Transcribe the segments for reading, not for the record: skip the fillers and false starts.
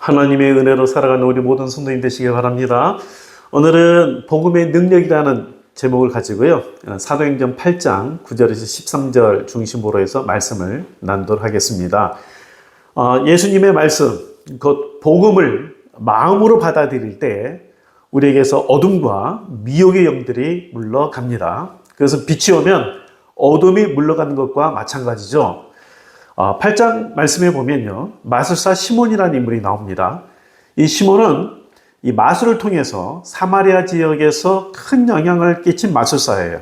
하나님의 은혜로 살아가는 우리 모든 성도님 되시길 바랍니다. 오늘은 복음의 능력이라는 제목을 가지고요. 사도행전 8장 9절에서 13절 중심으로 해서 말씀을 나누도록 하겠습니다. 예수님의 말씀, 곧 복음을 마음으로 받아들일 때 우리에게서 어둠과 미혹의 영들이 물러갑니다. 그래서 빛이 오면 어둠이 물러가는 것과 마찬가지죠. 8장 말씀에 보면요, 마술사 시몬이라는 인물이 나옵니다. 이 시몬은 이 마술을 통해서 사마리아 지역에서 큰 영향을 끼친 마술사예요.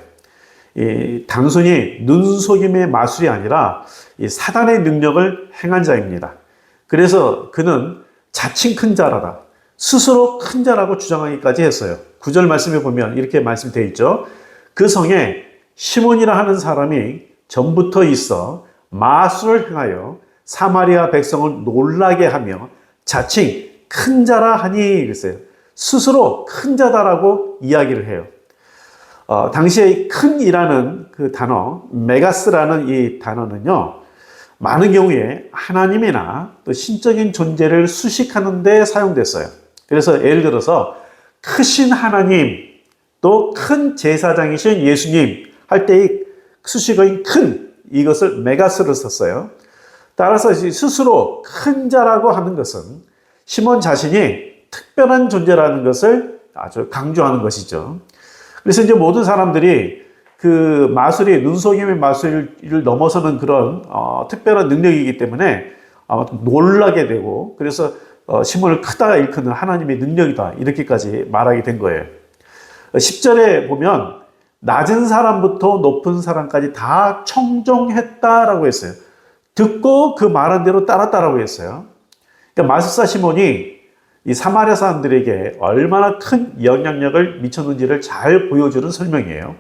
단순히 눈속임의 마술이 아니라 이 사단의 능력을 행한 자입니다. 그래서 그는 자칭 큰 자라다, 스스로 큰 자라고 주장하기까지 했어요. 9절 말씀에 보면 이렇게 말씀되어 있죠. 그 성에 시몬이라 하는 사람이 전부터 있어 마술을 행하여 사마리아 백성을 놀라게 하며 자칭 큰 자라 하니 그랬어요. 스스로 큰 자다라고 이야기를 해요. 당시에 큰이라는 그 단어, 메가스라는 이 단어는요, 많은 경우에 하나님이나 또 신적인 존재를 수식하는 데 사용됐어요. 그래서 예를 들어서 크신 하나님, 또 큰 제사장이신 예수님 할 때의 수식어인 큰, 이것을 메가스를 썼어요. 따라서 스스로 큰 자라고 하는 것은 시몬 자신이 특별한 존재라는 것을 아주 강조하는 것이죠. 그래서 이제 모든 사람들이 그 마술이 눈속임의 마술을 넘어서는 그런 특별한 능력이기 때문에 놀라게 되고, 그래서 시몬을 크다 일컫는 하나님의 능력이다 이렇게까지 말하게 된 거예요. 10절에 보면 낮은 사람부터 높은 사람까지 다 청종했다라고 했어요. 듣고 그 말한 대로 따랐다라고 했어요. 그러니까 마술사 시몬이 이 사마리아 사람들에게 얼마나 큰 영향력을 미쳤는지를 잘 보여주는 설명이에요.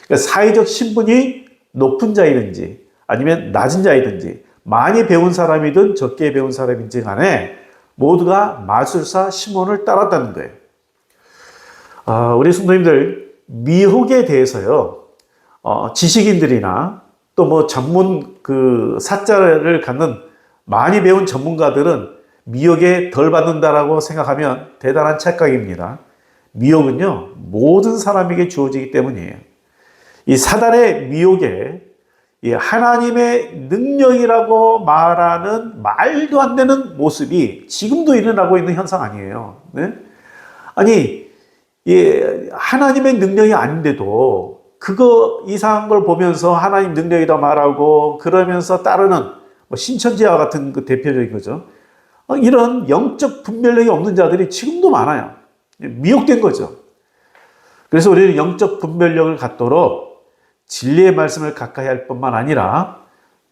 그러니까 사회적 신분이 높은 자이든지 아니면 낮은 자이든지 많이 배운 사람이든 적게 배운 사람인지 간에 모두가 마술사 시몬을 따랐다는 거예요. 우리 성도님들, 미혹에 대해서요, 지식인들이나 또 뭐 전문 그 사자를 갖는 많이 배운 전문가들은 미혹에 덜 받는다라고 생각하면 대단한 착각입니다. 미혹은요, 모든 사람에게 주어지기 때문이에요. 이 사단의 미혹에 이 하나님의 능력이라고 말하는 말도 안 되는 모습이 지금도 일어나고 있는 현상 아니에요. 네? 아니, 하나님의 능력이 아닌데도 그거 이상한 걸 보면서 하나님 능력이다 말하고 그러면서 따르는 신천지와 같은 그 대표적인 거죠. 이런 영적 분별력이 없는 자들이 지금도 많아요. 미혹된 거죠. 그래서 우리는 영적 분별력을 갖도록 진리의 말씀을 가까이 할 뿐만 아니라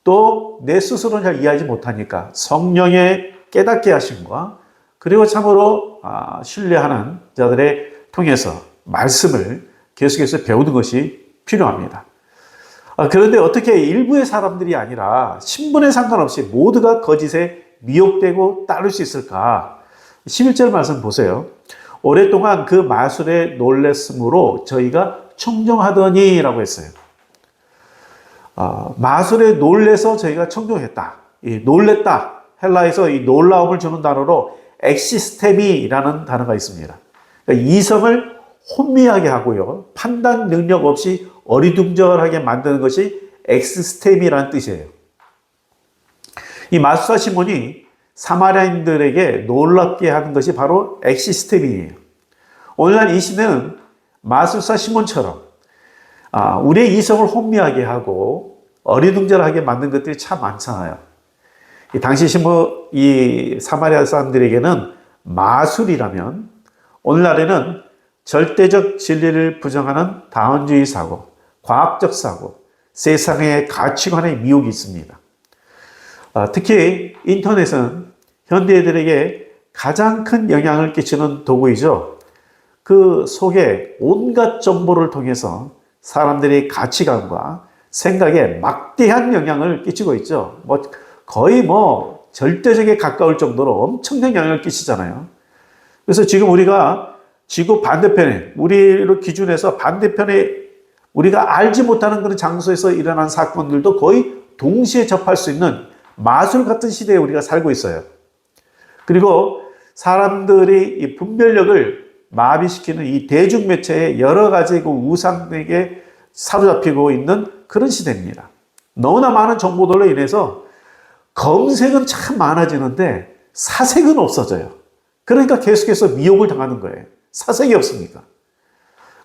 또 내 스스로는 잘 이해하지 못하니까 성령의 깨닫게 하심과 그리고 참으로 신뢰하는 자들의 통해서 말씀을 계속해서 배우는 것이 필요합니다. 그런데 어떻게 일부의 사람들이 아니라 신분에 상관없이 모두가 거짓에 미혹되고 따를 수 있을까? 11절 말씀 보세요. 오랫동안 그 마술에 놀랬으므로 저희가 청종하더니 라고 했어요. 마술에 놀래서 저희가 청종했다. 놀랬다. 헬라에서 이 놀라움을 주는 단어로 엑시스테미라는 단어가 있습니다. 그러니까 이성을 혼미하게 하고요, 판단 능력 없이 어리둥절하게 만드는 것이 엑시스템이라는 뜻이에요. 이 마술사 시몬이 사마리아인들에게 놀랍게 하는 것이 바로 엑시스템이에요. 오늘날 이 시대는 마술사 시몬처럼 우리의 이성을 혼미하게 하고 어리둥절하게 만든 것들이 참 많잖아요. 당시 이 사마리아 사람들에게는 마술이라면 오늘날에는 절대적 진리를 부정하는 다원주의 사고, 과학적 사고, 세상의 가치관의 미혹이 있습니다. 특히 인터넷은 현대인들에게 가장 큰 영향을 끼치는 도구이죠. 그 속에 온갖 정보를 통해서 사람들의 가치관과 생각에 막대한 영향을 끼치고 있죠. 거의 절대적에 가까울 정도로 엄청난 영향을 끼치잖아요. 그래서 지금 우리가 지구 반대편에, 우리를 기준해서 반대편에 우리가 알지 못하는 그런 장소에서 일어난 사건들도 거의 동시에 접할 수 있는 마술 같은 시대에 우리가 살고 있어요. 그리고 사람들이 이 분별력을 마비시키는 이 대중매체의 여러 가지 그 우상에게 사로잡히고 있는 그런 시대입니다. 너무나 많은 정보들로 인해서 검색은 참 많아지는데 사색은 없어져요. 그러니까 계속해서 미혹을 당하는 거예요. 사색이 없으니까.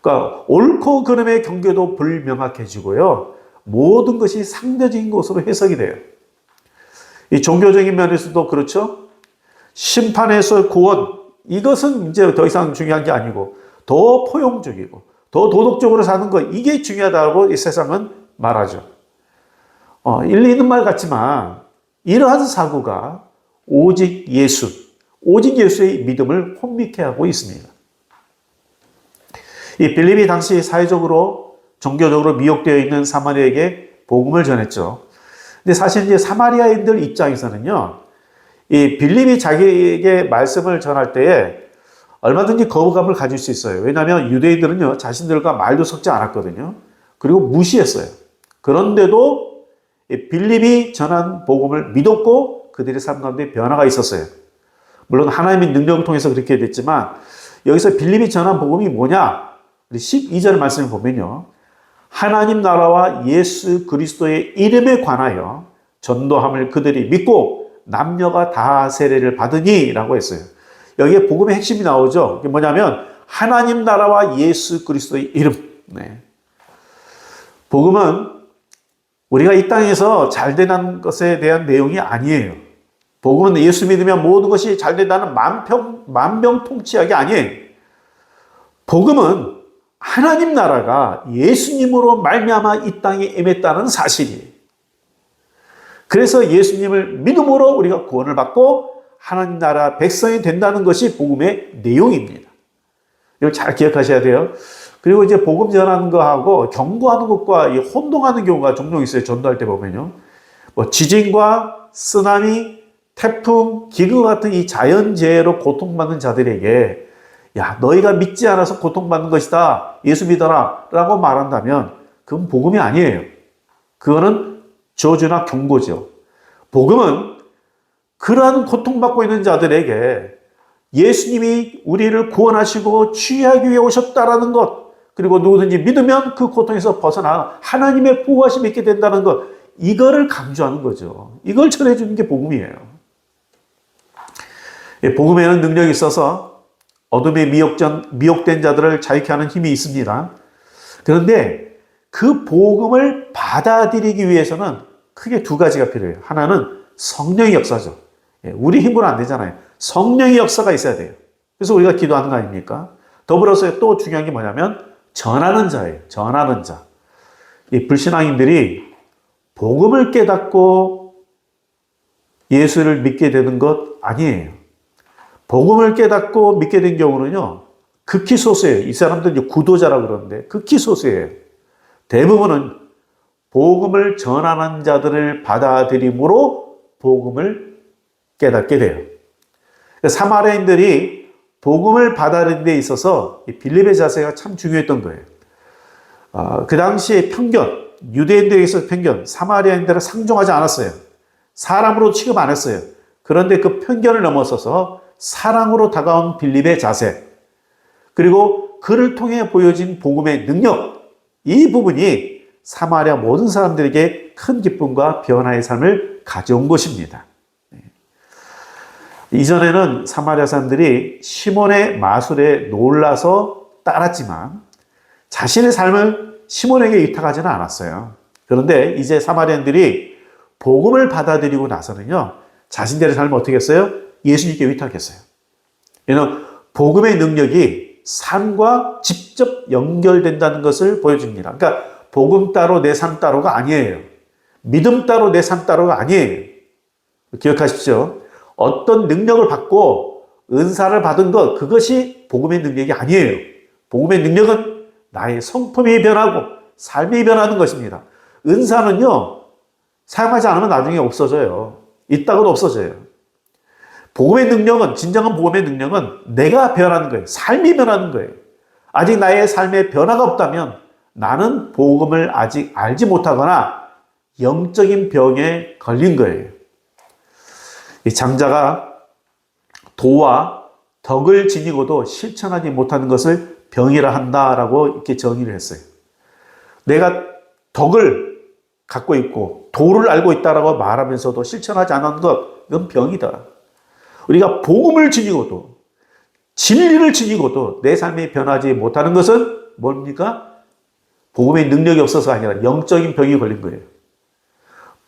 그러니까 옳고 그름의 경계도 불명확해지고요. 모든 것이 상대적인 것으로 해석이 돼요. 이 종교적인 면에서도 그렇죠. 심판에서 구원, 이것은 이제 더 이상 중요한 게 아니고 더 포용적이고 더 도덕적으로 사는 것, 이게 중요하다고 이 세상은 말하죠. 일리 있는 말 같지만 이러한 사고가 오직 예수의 믿음을 혼미케 하고 있습니다. 이 빌립이 당시 사회적으로 종교적으로 미혹되어 있는 사마리아에게 복음을 전했죠. 근데 사실 이제 사마리아인들 입장에서는요, 이 빌립이 자기에게 말씀을 전할 때에 얼마든지 거부감을 가질 수 있어요. 왜냐하면 유대인들은요, 자신들과 말도 섞지 않았거든요. 그리고 무시했어요. 그런데도 빌립이 전한 복음을 믿었고 그들의 삶 가운데 변화가 있었어요. 물론 하나님의 능력을 통해서 그렇게 됐지만 여기서 빌립이 전한 복음이 뭐냐? 12절 말씀을 보면요. 하나님 나라와 예수 그리스도의 이름에 관하여 전도함을 그들이 믿고 남녀가 다 세례를 받으니 라고 했어요. 여기에 복음의 핵심이 나오죠. 이게 뭐냐면 하나님 나라와 예수 그리스도의 이름. 네. 복음은 우리가 이 땅에서 잘 되는 것에 대한 내용이 아니에요. 복음은 예수 믿으면 모든 것이 잘 된다는 만병통치약이 아니에요. 복음은 하나님 나라가 예수님으로 말미암아 이 땅에 임했다는 사실이에요. 그래서 예수님을 믿음으로 우리가 구원을 받고 하나님 나라 백성이 된다는 것이 복음의 내용입니다. 이걸 잘 기억하셔야 돼요. 그리고 이제 복음 전하는 거하고 경고하는 것과 혼동하는 경우가 종종 있어요. 전도할 때 보면요. 뭐 지진과 쓰나미, 태풍, 기근 같은 이 자연재해로 고통받는 자들에게 야, 너희가 믿지 않아서 고통받는 것이다. 예수 믿어라. 라고 말한다면 그건 복음이 아니에요. 그거는 저주나 경고죠. 복음은 그러한 고통받고 있는 자들에게 예수님이 우리를 구원하시고 치유하기 위해 오셨다라는 것, 그리고 누구든지 믿으면 그 고통에서 벗어나 하나님의 보호하심이 있게 된다는 것, 이거를 강조하는 거죠. 이걸 전해주는 게 복음이에요. 복음에는 능력이 있어서 어둠에 미혹된 자들을 자유케 하는 힘이 있습니다. 그런데 그 복음을 받아들이기 위해서는 크게 두 가지가 필요해요. 하나는 성령의 역사죠. 우리 힘으로 안 되잖아요. 성령의 역사가 있어야 돼요. 그래서 우리가 기도하는 거 아닙니까? 더불어서 또 중요한 게 뭐냐면 전하는 자예요. 전하는 자. 이 불신앙인들이 복음을 깨닫고 예수를 믿게 되는 것 아니에요. 복음을 깨닫고 믿게 된 경우는요, 극히 소수예요. 이 사람들은 이제 구도자라고 그러는데 극히 소수예요. 대부분은 복음을 전하는 자들을 받아들임으로 복음을 깨닫게 돼요. 사마리아인들이 복음을 받아들이는 데 있어서 빌립의 자세가 참 중요했던 거예요. 그 당시에 편견, 유대인들에 있어서 편견, 사마리아인들을 상종하지 않았어요. 사람으로 취급 안 했어요. 그런데 그 편견을 넘어서서 사랑으로 다가온 빌립의 자세, 그리고 그를 통해 보여진 복음의 능력, 이 부분이 사마리아 모든 사람들에게 큰 기쁨과 변화의 삶을 가져온 것입니다. 이전에는 사마리아 사람들이 시몬의 마술에 놀라서 따랐지만 자신의 삶을 시몬에게 위탁하지는 않았어요. 그런데 이제 사마리아인들이 복음을 받아들이고 나서는요, 자신들의 삶을 어떻게 했어요? 예수님께 위탁했어요. 이는 복음의 능력이 삶과 직접 연결된다는 것을 보여줍니다. 그러니까 복음 따로 내 삶 따로가 아니에요. 믿음 따로 내 삶 따로가 아니에요. 기억하십시오. 어떤 능력을 받고 은사를 받은 것, 그것이 복음의 능력이 아니에요. 복음의 능력은 나의 성품이 변하고 삶이 변하는 것입니다. 은사는요, 사용하지 않으면 나중에 없어져요. 있다가도 없어져요. 복음의 능력은, 진정한 복음의 능력은 내가 변하는 거예요. 삶이 변하는 거예요. 아직 나의 삶에 변화가 없다면 나는 복음을 아직 알지 못하거나 영적인 병에 걸린 거예요. 이 장자가 도와 덕을 지니고도 실천하지 못하는 것을 병이라 한다라고 이렇게 정의를 했어요. 내가 덕을 갖고 있고 도를 알고 있다라고 말하면서도 실천하지 않는 것, 이건 병이다. 우리가 복음을 지니고도 진리를 지니고도 내 삶이 변하지 못하는 것은 뭡니까? 복음의 능력이 없어서가 아니라 영적인 병이 걸린 거예요.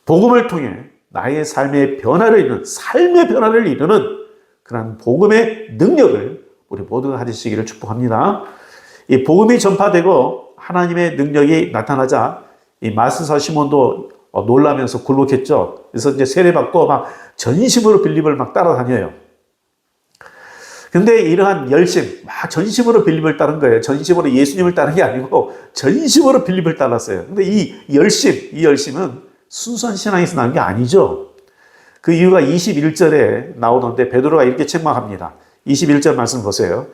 복음을 통해 나의 삶의 변화를 이루는 그런 복음의 능력을 우리 모두가 가지시기를 축복합니다. 이 복음이 전파되고 하나님의 능력이 나타나자 이 마스사 시몬도 놀라면서 굴복했죠. 그래서 이제 세례받고 막 전심으로 빌립을 막 따라다녀요. 근데 이러한 열심, 막 전심으로 빌립을 따른 거예요. 전심으로 예수님을 따른 게 아니고 전심으로 빌립을 따랐어요. 근데 이 열심은 순수한 신앙에서 난 게 아니죠. 그 이유가 21절에 나오는데 베드로가 이렇게 책망합니다. 21절 말씀 보세요.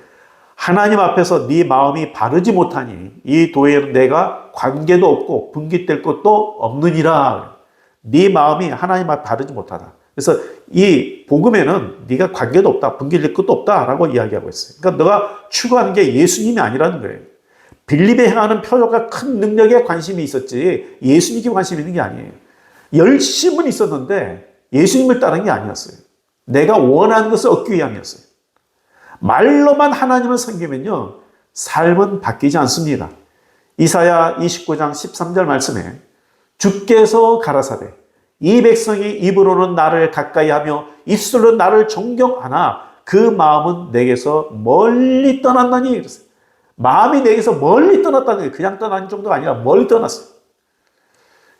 하나님 앞에서 네 마음이 바르지 못하니 이 도에는 내가 관계도 없고 분깃될 것도 없느니라. 네 마음이 하나님 앞에 바르지 못하다. 그래서 이 복음에는 네가 관계도 없다, 분깃될 것도 없다라고 이야기하고 있어요. 그러니까 너가 추구하는 게 예수님이 아니라는 거예요. 빌립에 행하는 표적과 큰 능력에 관심이 있었지 예수님께 관심이 있는 게 아니에요. 열심은 있었는데 예수님을 따른 게 아니었어요. 내가 원하는 것을 얻기 위함이었어요. 말로만 하나님을 섬기면요, 삶은 바뀌지 않습니다. 이사야 29장 13절 말씀에 주께서 가라사대 이 백성이 입으로는 나를 가까이 하며 입술로 나를 존경하나 그 마음은 내게서 멀리 떠났나니. 마음이 내게서 멀리 떠났다는 거예요. 그냥 떠난 정도가 아니라 멀리 떠났어요.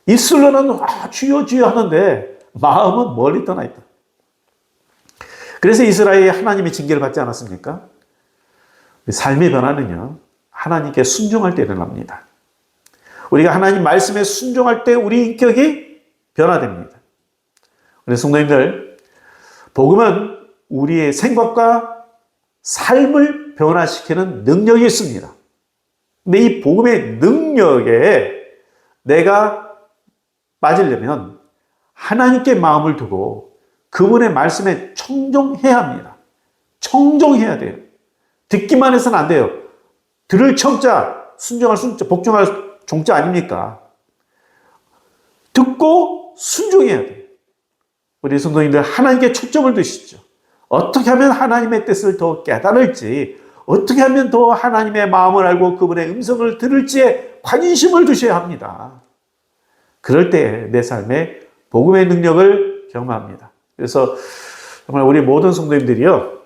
입술로는 주여 주여 하는데 마음은 멀리 떠나 있다. 그래서 이스라엘이 하나님의 징계를 받지 않았습니까? 삶의 변화는요, 하나님께 순종할 때 일어납니다. 우리가 하나님 말씀에 순종할 때 우리 인격이 변화됩니다. 우리 성도님들, 복음은 우리의 생각과 삶을 변화시키는 능력이 있습니다. 근데 이 복음의 능력에 내가 빠지려면 하나님께 마음을 두고 그분의 말씀에 청종해야 합니다. 청종해야 돼요. 듣기만 해서는 안 돼요. 들을 청자, 순종할 순자, 복종할 종자 아닙니까? 듣고 순종해야 돼요. 우리 성도님들 하나님께 초점을 두시죠. 어떻게 하면 하나님의 뜻을 더 깨달을지, 어떻게 하면 더 하나님의 마음을 알고 그분의 음성을 들을지에 관심을 두셔야 합니다. 그럴 때 내 삶에 복음의 능력을 경험합니다. 그래서 정말 우리 모든 성도님들이요,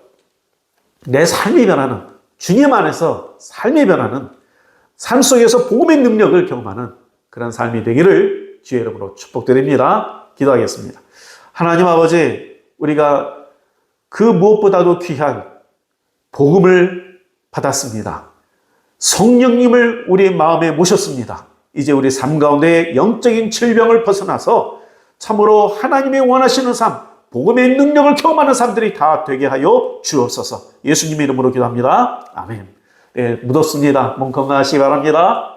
내 삶이 변하는, 주님 안에서 삶이 변하는, 삶 속에서 복음의 능력을 경험하는 그런 삶이 되기를 주의 이름으로 축복드립니다. 기도하겠습니다. 하나님 아버지, 우리가 그 무엇보다도 귀한 복음을 받았습니다. 성령님을 우리 마음에 모셨습니다. 이제 우리 삶 가운데 영적인 질병을 벗어나서 참으로 하나님의 원하시는 삶, 복음의 능력을 경험하는 사람들이 다 되게 하여 주옵소서. 예수님의 이름으로 기도합니다. 아멘. 네, 묻었습니다. 몸 건강하시기 바랍니다.